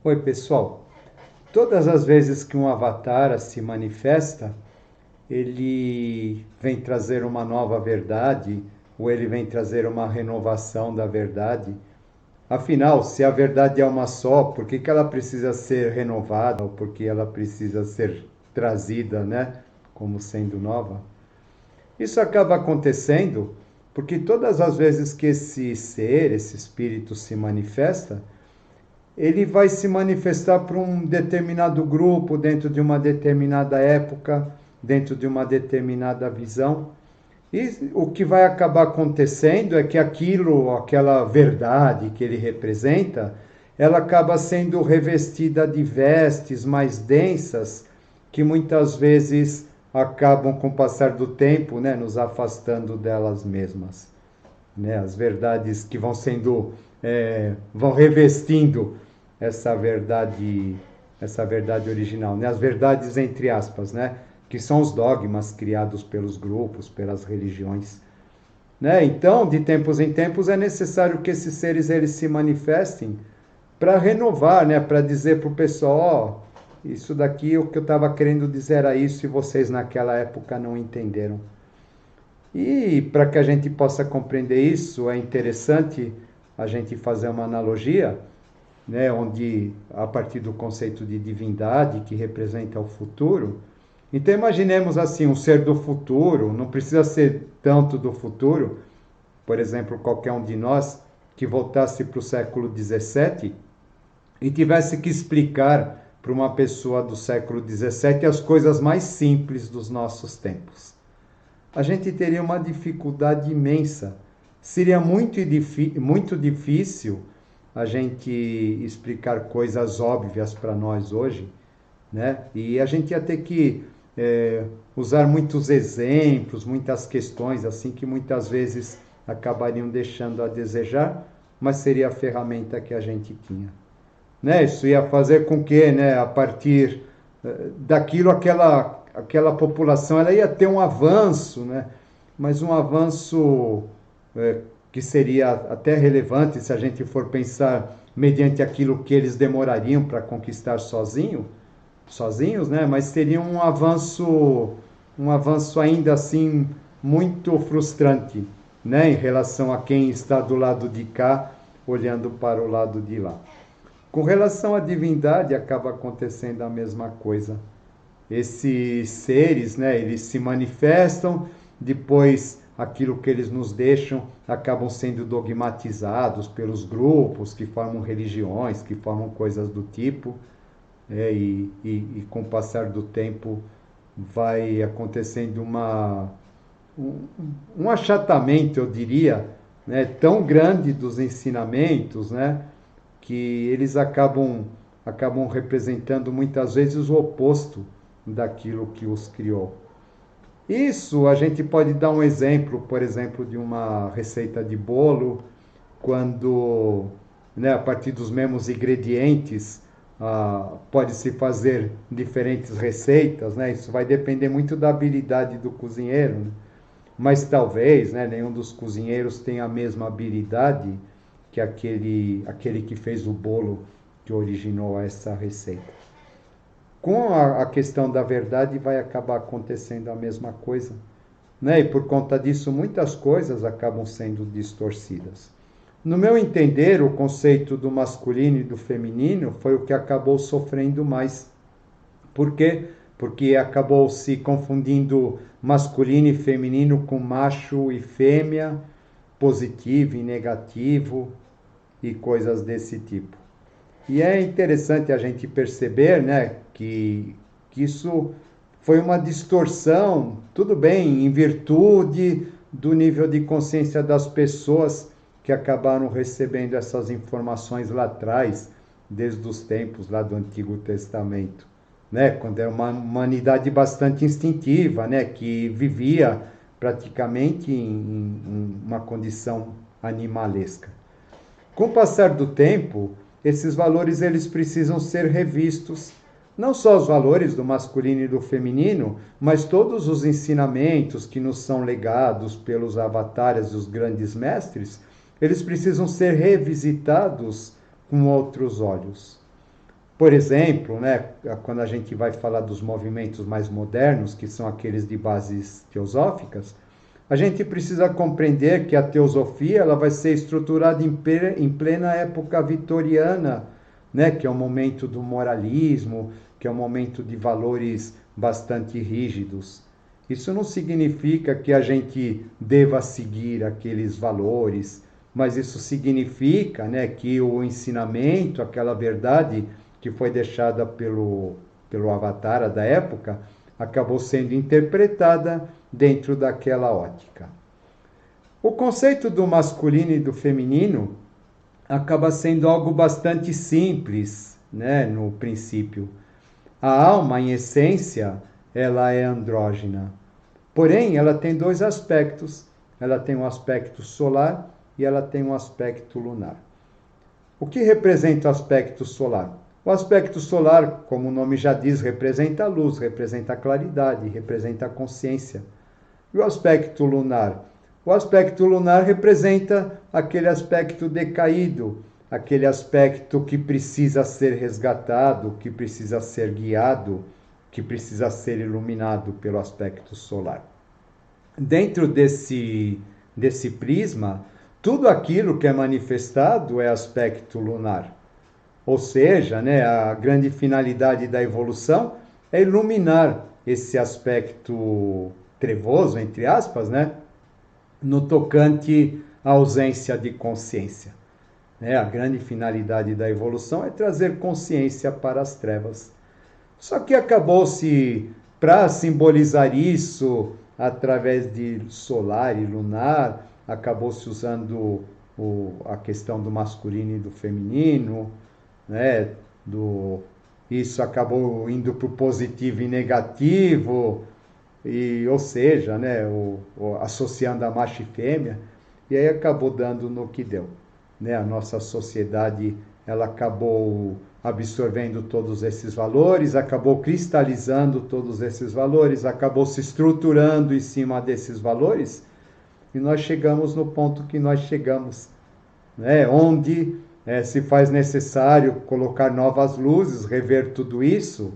Oi, pessoal. Todas as vezes que um avatar se manifesta, ele vem trazer uma nova verdade, ou ele vem trazer uma renovação da verdade. Afinal, se a verdade é uma só, por que que ela precisa ser renovada, ou por que ela precisa ser trazida, né, como sendo nova? Isso acaba acontecendo porque todas as vezes que esse ser, esse espírito se manifesta, ele vai se manifestar para um determinado grupo, dentro de uma determinada época, dentro de uma determinada visão. E o que vai acabar acontecendo é que aquilo, aquela verdade que ele representa, ela acaba sendo revestida de vestes mais densas, que muitas vezes acabam, com o passar do tempo, né, nos afastando delas mesmas. Né? As verdades que vão sendo, vão revestindo essa verdade original, né? As verdades entre aspas, né? Que são os dogmas criados pelos grupos, pelas religiões. Né? Então, de tempos em tempos, é necessário que esses seres eles se manifestem para renovar, né? Para dizer para o pessoal, ó, isso daqui, o que eu estava querendo dizer era isso e vocês naquela época não entenderam. E para que a gente possa compreender isso, é interessante a gente fazer uma analogia, né, onde a partir do conceito de divindade que representa o futuro. Então imaginemos assim, um ser do futuro, não precisa ser tanto do futuro, por exemplo, qualquer um de nós que voltasse para o século XVII e tivesse que explicar para uma pessoa do século XVII as coisas mais simples dos nossos tempos. A gente teria uma dificuldade imensa. Seria muito difícil a gente explicar coisas óbvias para nós hoje, né? E a gente ia ter que usar muitos exemplos, muitas questões assim que muitas vezes acabariam deixando a desejar, mas seria a ferramenta que a gente tinha. Né? Isso ia fazer com que, né, a partir daquilo, aquela população ela ia ter um avanço, né? Mas um avanço que seria até relevante se a gente for pensar mediante aquilo que eles demorariam para conquistar sozinhos, né? Mas seria um avanço ainda assim muito frustrante, né? Em relação a quem está do lado de cá, olhando para o lado de lá. Com relação à divindade, acaba acontecendo a mesma coisa. Esses seres, né, eles se manifestam, depois aquilo que eles nos deixam acabam sendo dogmatizados pelos grupos que formam religiões, que formam coisas do tipo, e com o passar do tempo vai acontecendo um achatamento, eu diria, né, tão grande dos ensinamentos, né, que eles acabam representando muitas vezes o oposto daquilo que os criou. Isso a gente pode dar um exemplo, por exemplo, de uma receita de bolo, quando, né, a partir dos mesmos ingredientes, pode-se fazer diferentes receitas, né? Isso vai depender muito da habilidade do cozinheiro, né? Mas talvez, né, nenhum dos cozinheiros tenha a mesma habilidade que aquele que fez o bolo que originou essa receita. Com a questão da verdade vai acabar acontecendo a mesma coisa, né? E por conta disso muitas coisas acabam sendo distorcidas. No meu entender, o conceito do masculino e do feminino foi o que acabou sofrendo mais. Por quê? Porque acabou se confundindo masculino e feminino com macho e fêmea, positivo e negativo e coisas desse tipo. E é interessante a gente perceber, né, que isso foi uma distorção, tudo bem, em virtude do nível de consciência das pessoas que acabaram recebendo essas informações lá atrás, desde os tempos lá do Antigo Testamento, né, quando era uma humanidade bastante instintiva, né, que vivia praticamente em uma condição animalesca. Com o passar do tempo, esses valores eles precisam ser revistos. Não só os valores do masculino e do feminino, mas todos os ensinamentos que nos são legados pelos avatares e os grandes mestres, eles precisam ser revisitados com outros olhos. Por exemplo, né, quando a gente vai falar dos movimentos mais modernos, que são aqueles de bases teosóficas, a gente precisa compreender que a teosofia ela vai ser estruturada em plena época vitoriana, né, que é o momento do moralismo, que é o momento de valores bastante rígidos. Isso não significa que a gente deva seguir aqueles valores, mas isso significa, né, que o ensinamento, aquela verdade que foi deixada pelo Avatara da época, acabou sendo interpretada dentro daquela ótica. O conceito do masculino e do feminino acaba sendo algo bastante simples, né, no princípio. A alma, em essência, ela é andrógina. Porém, ela tem dois aspectos. Ela tem um aspecto solar e ela tem um aspecto lunar. O que representa o aspecto solar? O aspecto solar, como o nome já diz, representa a luz, representa a claridade, representa a consciência. E o aspecto lunar? O aspecto lunar representa aquele aspecto decaído, aquele aspecto que precisa ser resgatado, que precisa ser guiado, que precisa ser iluminado pelo aspecto solar. Dentro desse prisma, tudo aquilo que é manifestado é aspecto lunar. Ou seja, né, a grande finalidade da evolução é iluminar esse aspecto trevoso, entre aspas, né, no tocante à ausência de consciência. A grande finalidade da evolução é trazer consciência para as trevas. Só que acabou-se, para simbolizar isso, através de solar e lunar, acabou-se usando a questão do masculino e do feminino, né? Isso acabou indo para o positivo e negativo, ou seja, né? Associando a macho e fêmea, e aí acabou dando no que deu. Né? A nossa sociedade ela acabou absorvendo todos esses valores, acabou cristalizando todos esses valores, acabou se estruturando em cima desses valores, e nós chegamos no ponto que nós chegamos, né? Onde se faz necessário colocar novas luzes, rever tudo isso,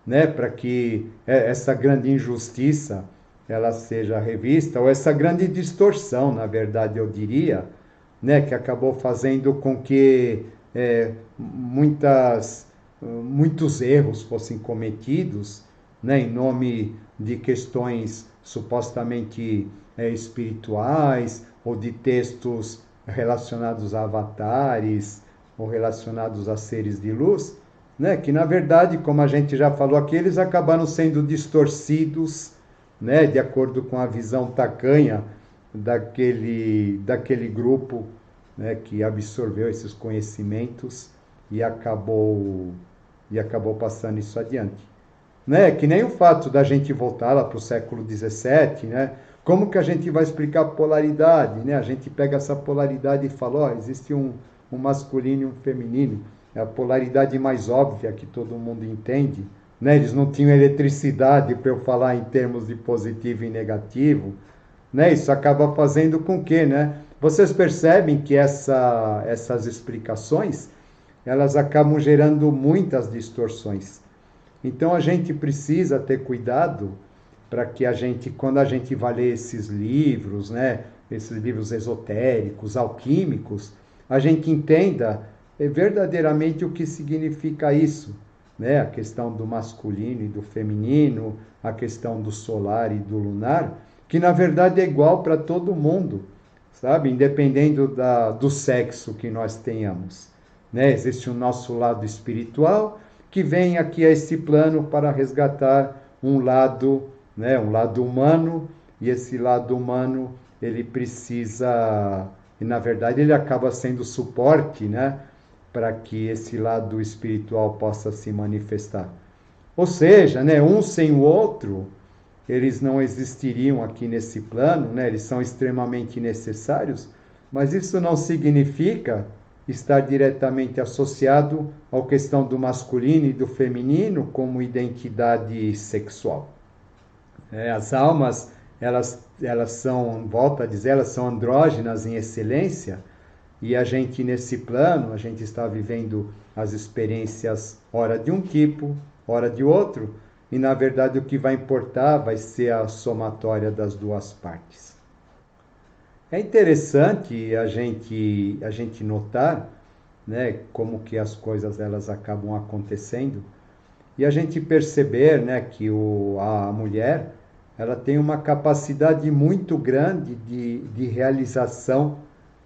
né? Para que essa grande injustiça ela seja revista, ou essa grande distorção, na verdade, eu diria, né? Que acabou fazendo com que muitos erros fossem cometidos, né, em nome de questões supostamente espirituais ou de textos relacionados a avatares ou relacionados a seres de luz, né, que na verdade, como a gente já falou aqui, eles acabaram sendo distorcidos, né, de acordo com a visão tacanha daquele grupo, né, que absorveu esses conhecimentos e acabou passando isso adiante. Né? Que nem o fato da gente voltar lá para o século XVII, né? Como que a gente vai explicar a polaridade? Né? A gente pega essa polaridade e fala, existe um masculino e um feminino. É a polaridade mais óbvia que todo mundo entende. Né? Eles não tinham eletricidade para eu falar em termos de positivo e negativo. Né? Isso acaba fazendo com que, né? Vocês percebem que essas explicações, elas acabam gerando muitas distorções. Então a gente precisa ter cuidado para que quando a gente vai ler esses livros, né, esses livros esotéricos, alquímicos, a gente entenda verdadeiramente o que significa isso, né? A questão do masculino e do feminino, a questão do solar e do lunar, que na verdade é igual para todo mundo, sabe? Independendo do sexo que nós tenhamos. Né? Existe o nosso lado espiritual, que vem aqui a esse plano para resgatar um lado, né? Um lado humano, e esse lado humano, ele precisa, e na verdade ele acaba sendo suporte, né? Para que esse lado espiritual possa se manifestar. Ou seja, né? Um sem o outro, eles não existiriam aqui nesse plano, né? Eles são extremamente necessários, mas isso não significa estar diretamente associado à questão do masculino e do feminino como identidade sexual. As almas, elas são, volto a dizer, elas são andrógenas em excelência, E a gente, nesse plano, a gente está vivendo as experiências, ora de um tipo, ora de outro, e na verdade o que vai importar vai ser a somatória das duas partes. É interessante a gente notar, né, como que as coisas elas acabam acontecendo e a gente perceber, né, que a mulher ela tem uma capacidade muito grande de realização,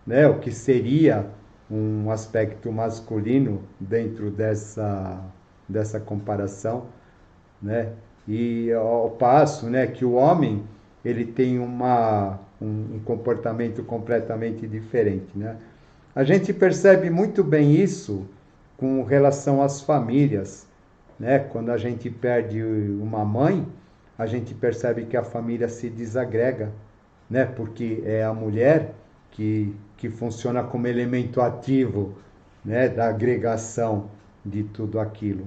né, o que seria um aspecto masculino dentro dessa comparação, né? E ao passo, né, que o homem ele tem um comportamento completamente diferente, né? A gente percebe muito bem isso com relação às famílias, né? Quando a gente perde uma mãe, a gente percebe que a família se desagrega, né? Porque é a mulher que funciona como elemento ativo, né? Da agregação de tudo aquilo,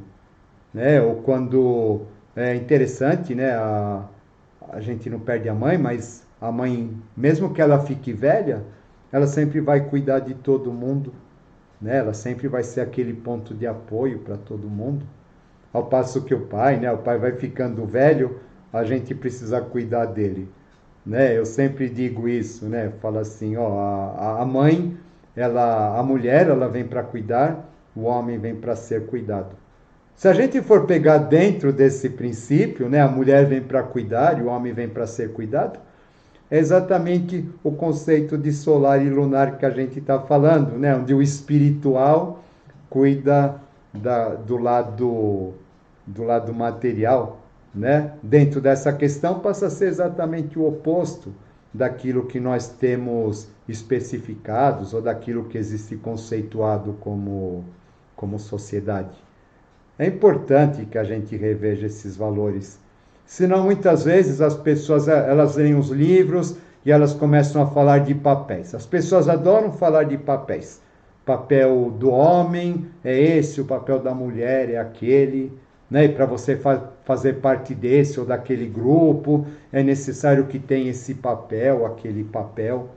né? Ou quando é interessante, né? A gente não perde a mãe, mas a mãe, mesmo que ela fique velha, ela sempre vai cuidar de todo mundo, né? Ela sempre vai ser aquele ponto de apoio para todo mundo. Ao passo que o pai, né? O pai vai ficando velho, a gente precisa cuidar dele, né? Eu sempre digo isso, né? Falo assim, ó, a mãe, a mulher, ela vem para cuidar, o homem vem para ser cuidado. Se a gente for pegar dentro desse princípio, né, a mulher vem para cuidar e o homem vem para ser cuidado, é exatamente o conceito de solar e lunar que a gente está falando, né, onde o espiritual cuida do lado material, né? Dentro dessa questão passa a ser exatamente o oposto daquilo que nós temos especificados ou daquilo que existe conceituado como sociedade. É importante que a gente reveja esses valores. Senão, muitas vezes, as pessoas elas leem os livros e elas começam a falar de papéis. As pessoas adoram falar de papéis. O papel do homem é esse, o papel da mulher é aquele. Né? E para você fazer parte desse ou daquele grupo, é necessário que tenha esse papel, aquele papel.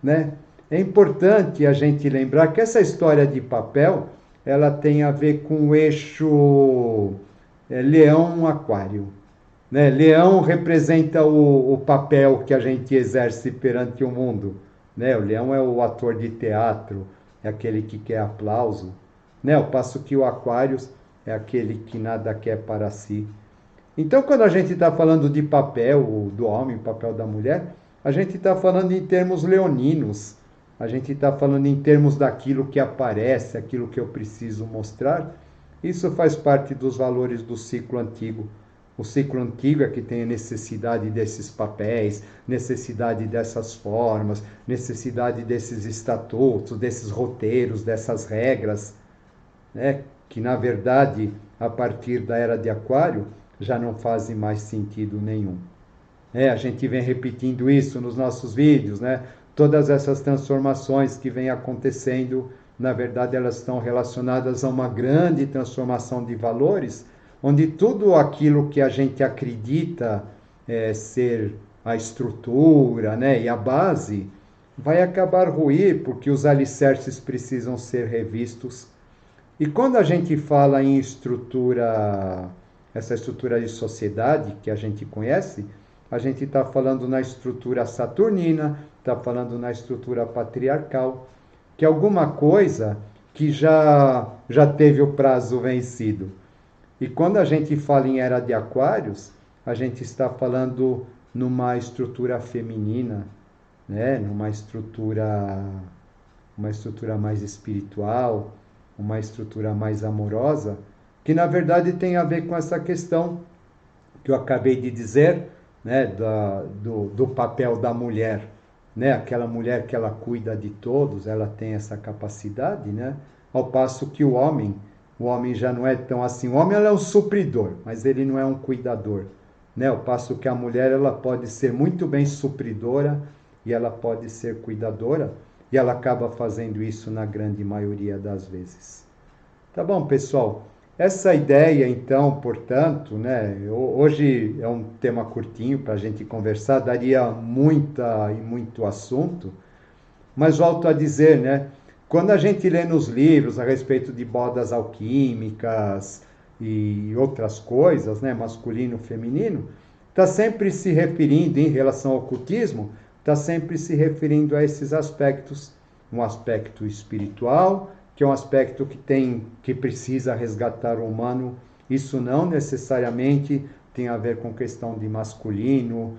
Né? É importante a gente lembrar que essa história de papel ela tem a ver com o eixo leão-aquário. Né? Leão representa o papel que a gente exerce perante o mundo. Né? O leão é o ator de teatro, é aquele que quer aplauso. Né? Ao passo que o aquário é aquele que nada quer para si. Então, quando a gente está falando de papel do homem, papel da mulher, a gente está falando em termos leoninos. A gente está falando em termos daquilo que aparece, aquilo que eu preciso mostrar. Isso faz parte dos valores do ciclo antigo. O ciclo antigo é que tem a necessidade desses papéis, necessidade dessas formas, necessidade desses estatutos, desses roteiros, dessas regras, né? Que na verdade, a partir da era de Aquário, já não fazem mais sentido nenhum. A gente vem repetindo isso nos nossos vídeos, né? Todas essas transformações que vêm acontecendo, na verdade, elas estão relacionadas a uma grande transformação de valores, onde tudo aquilo que a gente acredita ser a estrutura, né, e a base, vai acabar ruir, porque os alicerces precisam ser revistos. E quando a gente fala em estrutura, essa estrutura de sociedade que a gente conhece, a gente está falando na estrutura saturnina, está falando na estrutura patriarcal, que é alguma coisa que já teve o prazo vencido. E quando a gente fala em era de aquários, a gente está falando numa estrutura feminina, né? Numa estrutura mais espiritual, uma estrutura mais amorosa, que na verdade tem a ver com essa questão que eu acabei de dizer, né, do papel da mulher, né, aquela mulher que ela cuida de todos, ela tem essa capacidade, né, ao passo que o homem já não é tão assim. O homem ela é um supridor, mas ele não é um cuidador, né, ao passo que a mulher ela pode ser muito bem supridora e ela pode ser cuidadora, e ela acaba fazendo isso na grande maioria das vezes. Tá bom, pessoal? Essa ideia, então, portanto, né, hoje é um tema curtinho para a gente conversar, daria muito assunto, mas volto a dizer, né, Quando a gente lê nos livros a respeito de bodas alquímicas e outras coisas, né, masculino, feminino, está sempre se referindo, em relação ao ocultismo, está sempre se referindo a esses aspectos. Um aspecto espiritual, que é um aspecto que precisa resgatar o humano. Isso não necessariamente tem a ver com questão de masculino,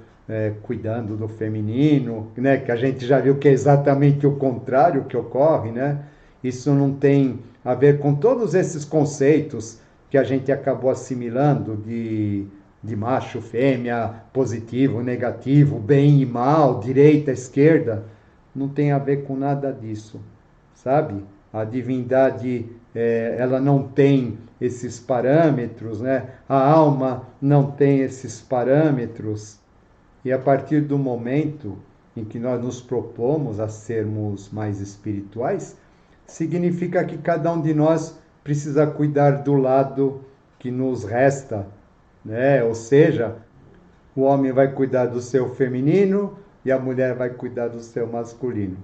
cuidando do feminino, né? Que a gente já viu que é exatamente o contrário que ocorre, né? Isso não tem a ver com todos esses conceitos que a gente acabou assimilando de macho, fêmea, positivo, negativo, bem e mal, direita, esquerda. Não tem a ver com nada disso, sabe? A divindade, ela não tem esses parâmetros, né? A alma não tem esses parâmetros. E a partir do momento em que nós nos propomos a sermos mais espirituais, significa que cada um de nós precisa cuidar do lado que nos resta, né? Ou seja, o homem vai cuidar do seu feminino e a mulher vai cuidar do seu masculino.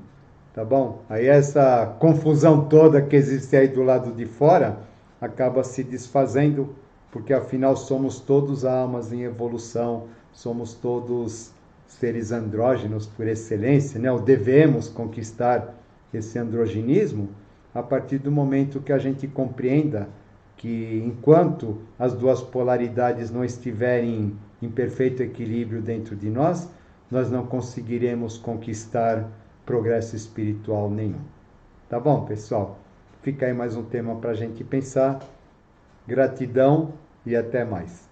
Tá bom? Aí essa confusão toda que existe aí do lado de fora acaba se desfazendo, porque afinal somos todos almas em evolução, somos todos seres andrógenos por excelência, né? Ou devemos conquistar esse androginismo a partir do momento que a gente compreenda que enquanto as duas polaridades não estiverem em perfeito equilíbrio dentro de nós, nós não conseguiremos conquistar progresso espiritual nenhum. Tá bom, pessoal? Fica aí mais um tema para a gente pensar. Gratidão e até mais.